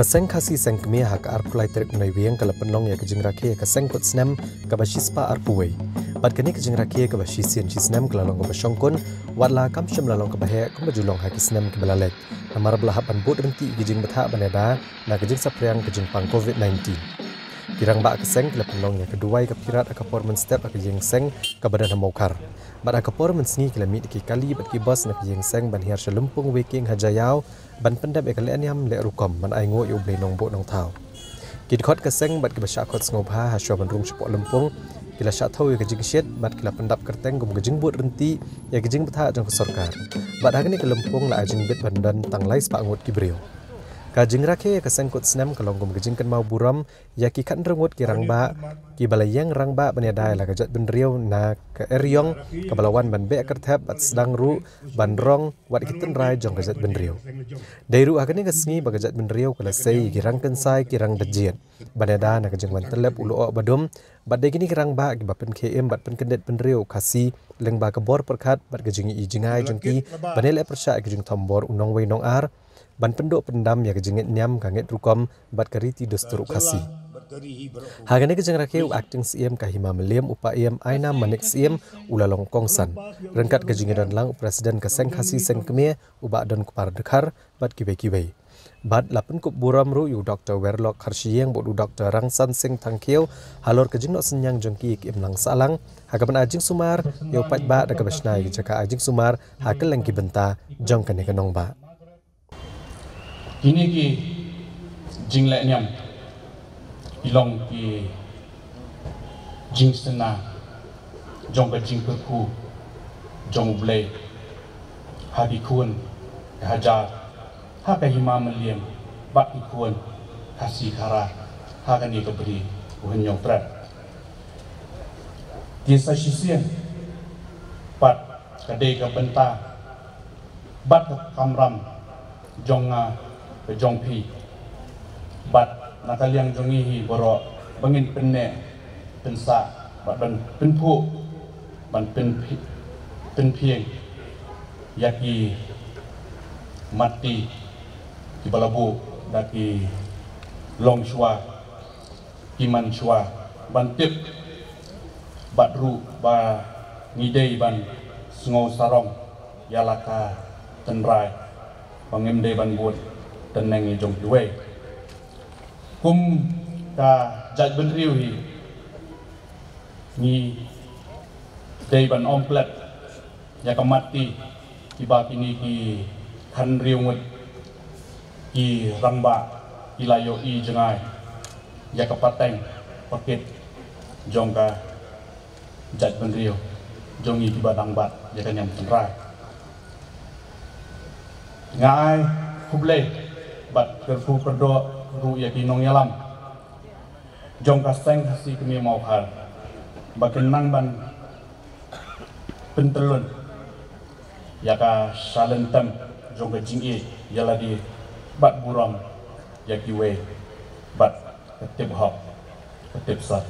Kaseng kasi sengkemia hak arpulai terik menai wiang kalau penong ya kejeng rakyat kaseng kot senem kabashispa arpuwei. Bad kini kejeng rakyat kabashisian cisnem kelalong kabashongkun wadlah kam syam lalong kabahek kumbajulong haki senem kebalalek. Namar belahapan bot renti kejeng betha baneda na kejeng sapriang kejeng pang COVID-19. Kirang ba keseng kala penong ya kedua kapirat akapor menstep akejeng seng kabadan hamaukar. Bad akapor mensengi kala mit ki kali bad ki bos na kejeng seng ban hiar selumpung waking hajayau ban pendap ekalian yam le rukom man ai ngo yu ble nong bo nong thau kid khot keseng bad ki basha khot ngobha hasyo ban rum sepok lempung kila sha thau ke jing shet bad kila pendap kerteng gum gejing bot renti ya gejing betha jong sarkar bad hagni ke lempung la ajing bit bandan tang lai spa ngot ki brio ka jing rakhe keseng kot snem kalong gum gejing kan mau buram ya ki kan rengut ki rangba ki balayang rangba banedai la gajat ben riau na ke eryong ke balawan ban be kerthap bat sedang ru ban rong wat kiten rai jong gajat ben riau dairu agani gasni bagajat ben riau kala sei ki rang kensai ki rang bejian baneda na gejing ban telep ulu ok badum bat de gini ki rangba ki bapen km bat pen kendet ben riau kasi leng ba ke bor perkhat bat gejing i jingai jongki banele persya gejing tombor unong wei nong ar ban penduk pendam ya kejengit nyam kanget rukom bat kariti dosturu kasi hagane kejeng rakeu acting CM kahima meliam upa em aina manik CM ulalong kongsan rengkat kejengiran lang presiden keseng khasi sengkemia uba don kupar dekhar bat kibe bat lapen kup buram ru yu Dr. Werlock Harsiyeng bodu Dr. Rangsan Singh Thangkeu halor kejeng nok senyang jongki kim lang salang hagaban ajing sumar yu pat ba da kabasnai jaka ajing sumar hakel lengki benta jong kane kanong ba ini ki jinglek nyam ilong ki jing sena jong ka jing ku jong ble hadi kun hajar ha ka hima meliam bat kun kasih kara ha ka ni ka beri unyong prat desa sisian pat ka de ka benta bat ka kamram jonga jong pi bat nakaliang jongi hi borok bangin penne pensa bat ban penpu ban pen pieng yaki mati di balabu daki long shwa iman shwa ban tip bat ru ba ngidei ban sngo sarong yalaka tenrai bangem de ban buat teneng jong duwe kum ka jaj ben riu hi ni dei ban omplet ya ka mati ki ba kini ki khan riu ngut ki rangba ki layo i jengai ya ka pateng paket jong ka jaj ben riu jong i ki ba dang bat ya ka nyam tengrai ngai kuble bat kerfu perdo ru ya kinong yalam jong kasteng hasi kemi mau hal bakin nang ban pentelun ya ka salentem jong ka jingi yala di bat buram ya kiwe bat ketip hop ketip sat